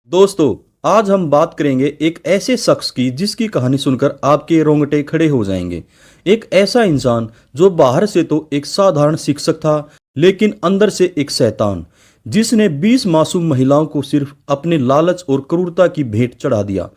दोस्तों, आज हम बात करेंगे एक ऐसे शख्स की जिसकी कहानी सुनकर आपके रोंगटे खड़े हो जाएंगे। एक ऐसा इंसान जो बाहर से तो एक साधारण शिक्षक था, लेकिन अंदर से एक शैतान, जिसने 20 मासूम महिलाओं को सिर्फ अपने लालच और क्रूरता की भेंट चढ़ा दिया।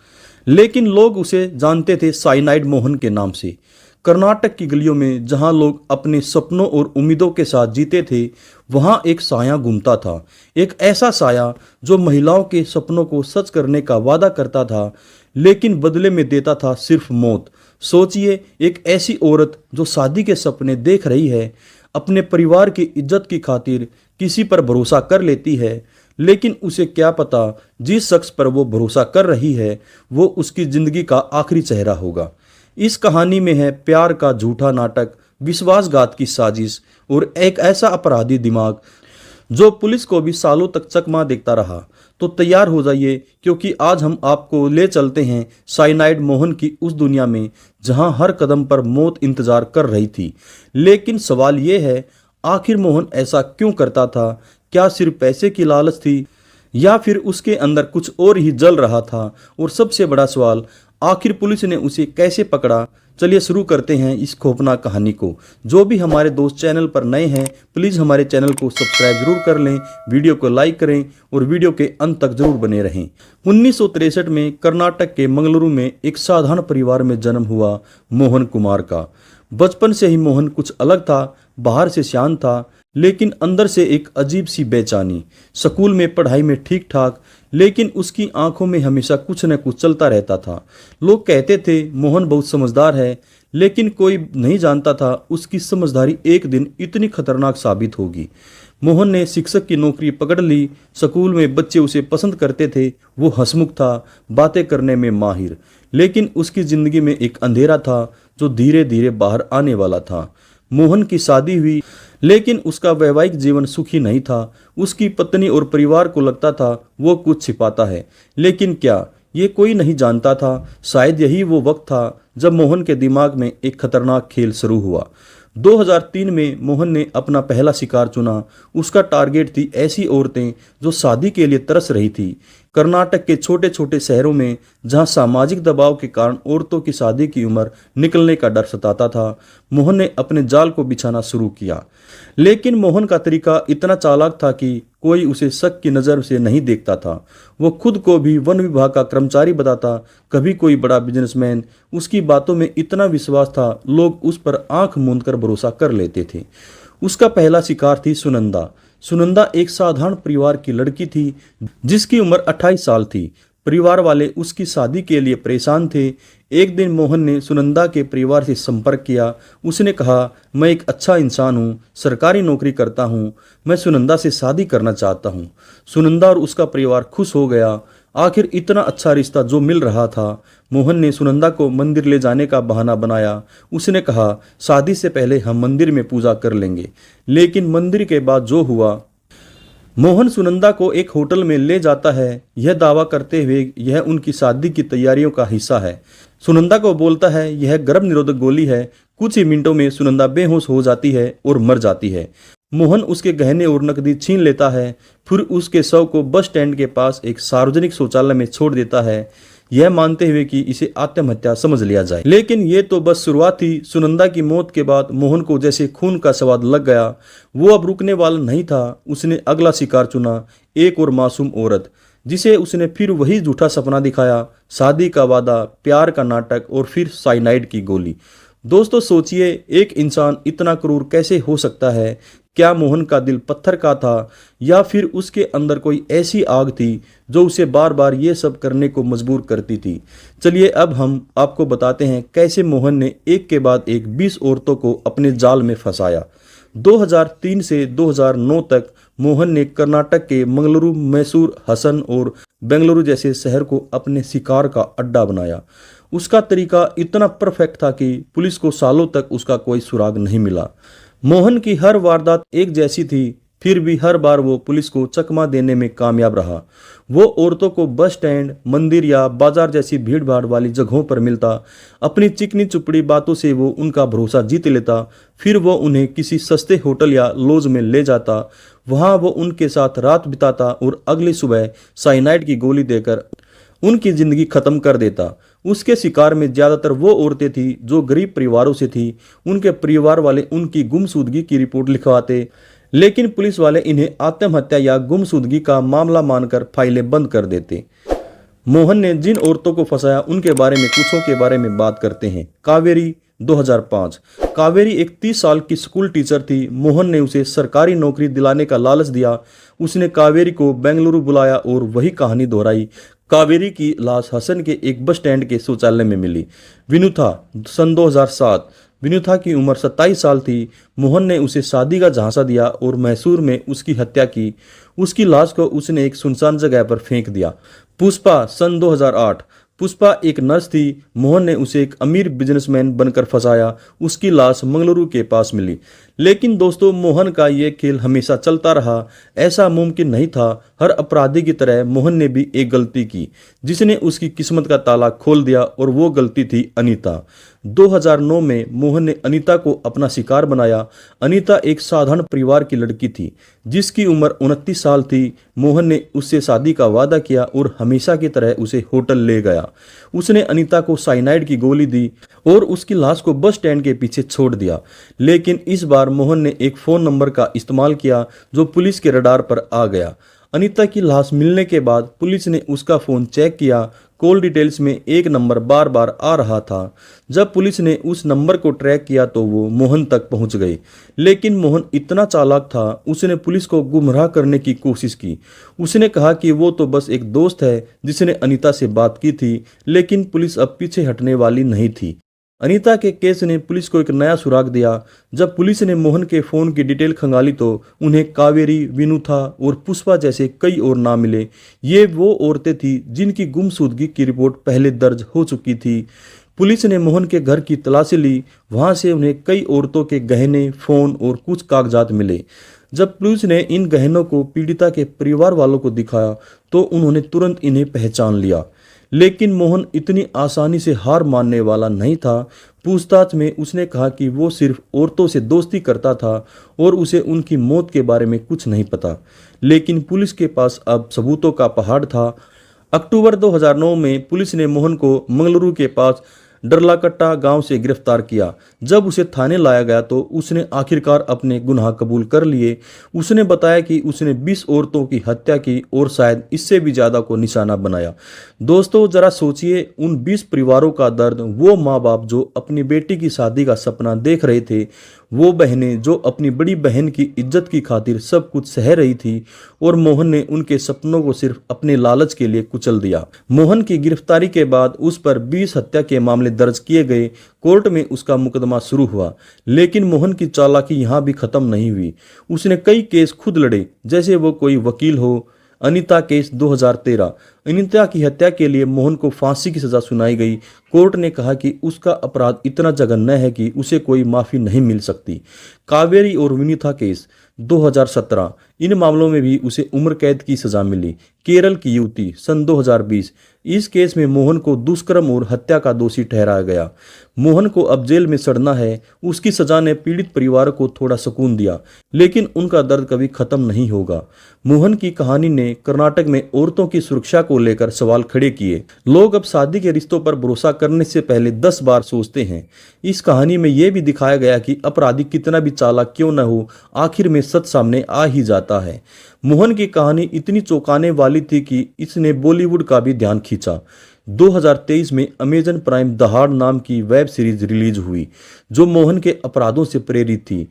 लेकिन लोग उसे जानते थे साइनाइड मोहन के नाम से। कर्नाटक की गलियों में जहां लोग अपने सपनों और उम्मीदों के साथ जीते थे, वहां एक साया घूमता था। एक ऐसा साया जो महिलाओं के सपनों को सच करने का वादा करता था, लेकिन बदले में देता था सिर्फ मौत। सोचिए, एक ऐसी औरत जो शादी के सपने देख रही है, अपने परिवार की इज्जत की खातिर किसी पर भरोसा कर लेती है, लेकिन उसे क्या पता जिस शख्स पर वो भरोसा कर रही है वो उसकी जिंदगी का आखिरी चेहरा होगा। इस कहानी में है प्यार का झूठा नाटक, विश्वासघात की साजिश और एक ऐसा अपराधी दिमाग जो पुलिस को भी सालों तक चकमा देखता रहा। तो तैयार हो जाइए, क्योंकि आज हम आपको ले चलते हैं साइनाइड मोहन की उस दुनिया में जहां हर कदम पर मौत इंतजार कर रही थी। लेकिन सवाल ये है, आखिर मोहन ऐसा क्यों करता था? क्या सिर्फ पैसे की लालच थी, या फिर उसके अंदर कुछ और ही जल रहा था? और सबसे बड़ा सवाल, आखिर पुलिस ने उसे कैसे पकड़ा? चलिए शुरू करते हैं इस खौफनाक कहानी को। जो भी हमारे दोस्त चैनल पर नए हैं, प्लीज़ हमारे चैनल को सब्सक्राइब जरूर कर लें, वीडियो को लाइक करें और वीडियो के अंत तक जरूर बने रहें। 1963 में कर्नाटक के मंगलुरु में एक साधारण परिवार में जन्म हुआ मोहन कुमार का। बचपन से ही मोहन कुछ अलग था। बाहर से शांत था, लेकिन अंदर से एक अजीब सी बेचैनी। स्कूल में पढ़ाई में ठीक ठाक, लेकिन उसकी आंखों में हमेशा कुछ न कुछ चलता रहता था। लोग कहते थे मोहन बहुत समझदार है, लेकिन कोई नहीं जानता था उसकी समझदारी एक दिन इतनी खतरनाक साबित होगी। मोहन ने शिक्षक की नौकरी पकड़ ली। स्कूल में बच्चे उसे पसंद करते थे। वो हंसमुख था, बातें करने में माहिर, लेकिन उसकी जिंदगी में एक अंधेरा था जो धीरे धीरे बाहर आने वाला था। मोहन की शादी हुई, लेकिन उसका वैवाहिक जीवन सुखी नहीं था। उसकी पत्नी और परिवार को लगता था वो कुछ छिपाता है, लेकिन क्या ये कोई नहीं जानता था? शायद यही वो वक्त था जब मोहन के दिमाग में एक खतरनाक खेल शुरू हुआ। 2003 में मोहन ने अपना पहला शिकार चुना। उसका टारगेट थी ऐसी औरतें जो शादी के लिए तरस रही थी। कर्नाटक के छोटे छोटे शहरों में जहां सामाजिक दबाव के कारण औरतों की शादी की उम्र निकलने का डर सताता था, मोहन ने अपने जाल को बिछाना शुरू किया। लेकिन मोहन का तरीका इतना चालाक था कि कोई उसे शक की नज़र से नहीं देखता था। वो खुद को भी वन विभाग का कर्मचारी बताता, कभी कोई बड़ा बिजनेसमैन। उसकी बातों में इतना विश्वास था, लोग उस पर आंख मूंद कर भरोसा कर लेते थे। उसका पहला शिकार थी सुनंदा। सुनंदा एक साधारण परिवार की लड़की थी जिसकी उम्र 28 साल थी। परिवार वाले उसकी शादी के लिए परेशान थे। एक दिन मोहन ने सुनंदा के परिवार से संपर्क किया। उसने कहा, मैं एक अच्छा इंसान हूँ, सरकारी नौकरी करता हूँ, मैं सुनंदा से शादी करना चाहता हूँ। सुनंदा और उसका परिवार खुश हो गया। आखिर इतना अच्छा रिश्ता जो मिल रहा था। मोहन ने सुनंदा को मंदिर ले जाने का बहाना बनाया। उसने कहा, शादी से पहले हम मंदिर में पूजा कर लेंगे। लेकिन मंदिर के बाद जो हुआ, मोहन सुनंदा को एक होटल में ले जाता है, यह दावा करते हुए यह उनकी शादी की तैयारियों का हिस्सा है। सुनंदा को बोलता है यह गर्भ निरोधक गोली है। कुछ ही मिनटों में सुनंदा बेहोश हो जाती है और मर जाती है। मोहन उसके गहने और नकदी छीन लेता है, फिर उसके शव को बस स्टैंड के पास एक सार्वजनिक शौचालय में छोड़ देता है, यह मानते हुए कि इसे आत्महत्या समझ लिया जाए। लेकिन ये तो बस शुरुआत थी। सुनंदा की मौत के बाद मोहन को जैसे खून का स्वाद लग गया। वो अब रुकने वाला नहीं था। उसने अगला शिकार चुना, एक और मासूम औरत, जिसे उसने फिर वही झूठा सपना दिखाया, शादी का वादा, प्यार का नाटक और फिर साइनाइड की गोली। दोस्तों सोचिए, एक इंसान इतना क्रूर कैसे हो सकता है? क्या मोहन का दिल पत्थर का था, या फिर उसके अंदर कोई ऐसी आग थी जो उसे बार बार ये सब करने को मजबूर करती थी? चलिए अब हम आपको बताते हैं कैसे मोहन ने एक के बाद एक 20 औरतों को अपने जाल में फंसाया। 2003 से 2009 तक मोहन ने कर्नाटक के मंगलुरु, मैसूर, हसन और बेंगलुरु जैसे शहर को अपने शिकार का अड्डा बनाया। उसका तरीका इतना परफेक्ट था कि पुलिस को सालों तक उसका कोई सुराग नहीं मिला। मोहन की हर वारदात एक जैसी थी, फिर भी हर बार वो पुलिस को चकमा देने में कामयाब रहा। वो औरतों को बस स्टैंड, मंदिर या बाजार जैसी भीड़ भाड़ वाली जगहों पर मिलता। अपनी चिकनी चुपड़ी बातों से वो उनका भरोसा जीत लेता। फिर वो उन्हें किसी सस्ते होटल या लॉज में ले जाता। वहां वो उनके साथ रात बिताता और अगली सुबह साइनाइड की गोली देकर उनकी जिंदगी खत्म कर देता। उसके शिकार में ज्यादातर वो औरतें थी जो गरीब परिवारों से थी। उनके परिवार वाले उनकी गुमशुदगी की रिपोर्ट लिखवाते, लेकिन पुलिस वाले इन्हें आत्महत्या या गुमशुदगी का मामला मानकर फाइलें बंद कर देते। मोहन ने जिन औरतों को फंसाया उनके बारे में कुछों के बारे में बात करते हैं। कावेरी 2005। कावेरी एक 30 साल की स्कूल टीचर थी। मोहन ने उसे सरकारी नौकरी दिलाने का लालच दिया। उसने कावेरी को बेंगलुरु बुलाया और वही कहानी दोहराई। कावेरी की लाश हसन के एक बस स्टैंड के शौचालय में मिली। विनुथा सन 2007। विनुथा की उम्र 27 साल थी। मोहन ने उसे शादी का झांसा दिया और मैसूर में उसकी हत्या की। उसकी लाश को उसने एक सुनसान जगह पर फेंक दिया। पुष्पा सन 2008। पुष्पा एक नर्स थी। मोहन ने उसे एक अमीर बिजनेसमैन बनकर फंसाया। उसकी लाश मंगलुरु के पास मिली। लेकिन दोस्तों, मोहन का ये खेल हमेशा चलता रहा। ऐसा मुमकिन नहीं था। हर अपराधी की तरह मोहन ने भी एक गलती की जिसने उसकी किस्मत का ताला खोल दिया, और वो गलती थी अनीता। 2009 में मोहन ने अनीता को अपना शिकार बनाया। अनीता एक साधारण परिवार की लड़की थी जिसकी उम्र 29 साल थी। मोहन ने उससे शादी का वादा किया और हमेशा की तरह उसे होटल ले गया। उसने अनीता को साइनाइड की गोली दी और उसकी लाश को बस स्टैंड के पीछे छोड़ दिया। लेकिन इस बार मोहन ने एक फोन नंबर का इस्तेमाल किया जो पुलिस के रडार पर आ गया। अनीता की लाश मिलने के बाद पुलिस ने उसका फोन चेक किया। कॉल डिटेल्स में एक नंबर बार बार आ रहा था। जब पुलिस ने उस नंबर को ट्रैक किया तो वो मोहन तक पहुंच गई। लेकिन मोहन इतना चालाक था, उसने पुलिस को गुमराह करने की कोशिश की। उसने कहा कि वो तो बस एक दोस्त है जिसने अनीता से बात की थी। लेकिन पुलिस अब पीछे हटने वाली नहीं थी। अनीता के केस ने पुलिस को एक नया सुराग दिया। जब पुलिस ने मोहन के फोन की डिटेल खंगाली तो उन्हें कावेरी, विनुथा और पुष्पा जैसे कई और नाम मिले। ये वो औरतें थी जिनकी गुमशुदगी की रिपोर्ट पहले दर्ज हो चुकी थी। पुलिस ने मोहन के घर की तलाशी ली। वहां से उन्हें कई औरतों के गहने, फोन और कुछ कागजात मिले। जब पुलिस ने इन गहनों को पीड़िता के परिवार वालों को दिखाया तो उन्होंने तुरंत इन्हें पहचान लिया। लेकिन मोहन इतनी आसानी से हार मानने वाला नहीं था। पूछताछ में उसने कहा कि वो सिर्फ औरतों से दोस्ती करता था और उसे उनकी मौत के बारे में कुछ नहीं पता। लेकिन पुलिस के पास अब सबूतों का पहाड़ था। अक्टूबर 2009 में पुलिस ने मोहन को मंगलुरु के पास डरलाकट्टा गांव से गिरफ्तार किया। जब उसे थाने लाया गया तो उसने आखिरकार अपने गुनाह कबूल कर लिए। उसने बताया कि उसने 20 औरतों की हत्या की और शायद इससे भी ज्यादा को निशाना बनाया। दोस्तों, जरा सोचिए उन 20 परिवारों का दर्द। वो माँ बाप जो अपनी बेटी की शादी का सपना देख रहे थे, वो बहनें जो अपनी बड़ी बहन की इज्जत की खातिर सब कुछ सह रही थी, और मोहन ने उनके सपनों को सिर्फ अपने लालच के लिए कुचल दिया। मोहन की गिरफ्तारी के बाद उस पर 20 हत्या के मामले दर्ज किए गए। कोर्ट में उसका मुकदमा शुरू हुआ। लेकिन मोहन की चालाकी यहाँ भी खत्म नहीं हुई। उसने कई केस खुद लड़े, जैसे वो कोई वकील हो। अनीता केस 2013। अनीता की हत्या के लिए मोहन को फांसी की सजा सुनाई गई। कोर्ट ने कहा कि उसका अपराध इतना जघन्य है कि उसे कोई माफी नहीं मिल सकती। कावेरी और विनीता केस 2017। इन मामलों में भी उसे उम्र कैद की सजा मिली। केरल की युवती सन 2020। इस केस में मोहन को दुष्कर्म और हत्या का दोषी ठहराया गया। मोहन को अब जेल में सड़ना है। उसकी सजा ने पीड़ित परिवार को थोड़ा सुकून दिया, लेकिन उनका दर्द कभी खत्म नहीं होगा। मोहन की कहानी ने कर्नाटक में औरतों की सुरक्षा को लेकर सवाल खड़े किए। लोग अब शादी के रिश्तों पर भरोसा करने से पहले 10 बार सोचते हैं। इस कहानी में यह भी दिखाया गया कि अपराधी कितना भी चालाक क्यों न हो, आखिर में सच सामने आ ही जाता है। मोहन की कहानी इतनी चौंकाने वाली थी कि इसने बॉलीवुड का भी ध्यान खींचा। 2023 में अमेजन प्राइम दहाड़ नाम की वेब सीरीज रिलीज हुई जो मोहन के अपराधों से प्रेरित थी।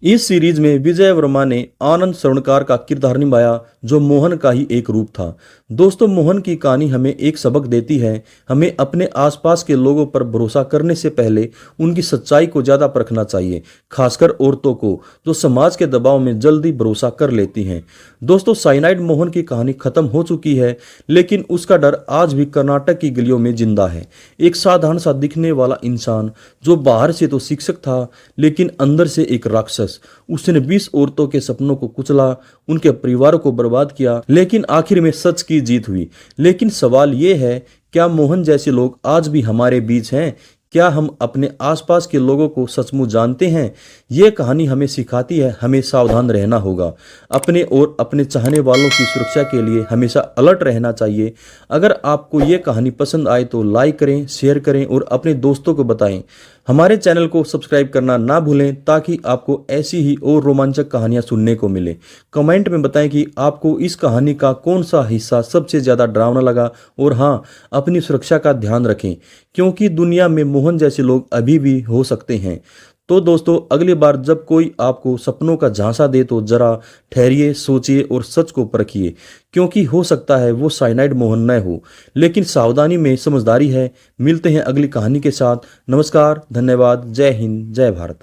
इस सीरीज में विजय वर्मा ने आनंद स्वर्णकार का किरदार निभाया जो मोहन का ही एक रूप था। दोस्तों, मोहन की कहानी हमें एक सबक देती है। हमें अपने आसपास के लोगों पर भरोसा करने से पहले उनकी सच्चाई को ज्यादा परखना चाहिए, खासकर औरतों को जो समाज के दबाव में जल्दी भरोसा कर लेती हैं। दोस्तों, साइनाइड मोहन की कहानी खत्म हो चुकी है, लेकिन उसका डर आज भी कर्नाटक की गलियों में जिंदा है। एक साधारण सा दिखने वाला इंसान जो बाहर से तो शिक्षक था, लेकिन अंदर से एक राक्षस। उसने 20 औरतों के सपनों को कुचला, उनके परिवारों को बर्बाद किया, लेकिन आखिर में सच की जीत हुई। लेकिन सवाल यह है, क्या मोहन जैसे लोग आज भी हमारे बीच हैं? क्या हम अपने आसपास के लोगों को सचमुच जानते हैं? ये कहानी हमें सिखाती है हमें सावधान रहना होगा। अपने और अपने चाहने वालों की सुरक्षा के लिए हमेशा अलर्ट रहना चाहिए। अगर आपको ये कहानी पसंद आए तो लाइक करें, शेयर करें और अपने दोस्तों को बताएं। हमारे चैनल को सब्सक्राइब करना ना भूलें ताकि आपको ऐसी ही और रोमांचक कहानियां सुनने को मिले। कमेंट में बताएं कि आपको इस कहानी का कौन सा हिस्सा सबसे ज़्यादा डरावना लगा। और हाँ, अपनी सुरक्षा का ध्यान रखें क्योंकि दुनिया में मोहन जैसे लोग अभी भी हो सकते हैं। तो दोस्तों, अगली बार जब कोई आपको सपनों का झांसा दे तो जरा ठहरिए, सोचिए और सच को परखिए, क्योंकि हो सकता है वो साइनाइड मोहन न हो। लेकिन सावधानी में समझदारी है। मिलते हैं अगली कहानी के साथ। नमस्कार, धन्यवाद, जय हिंद, जय भारत।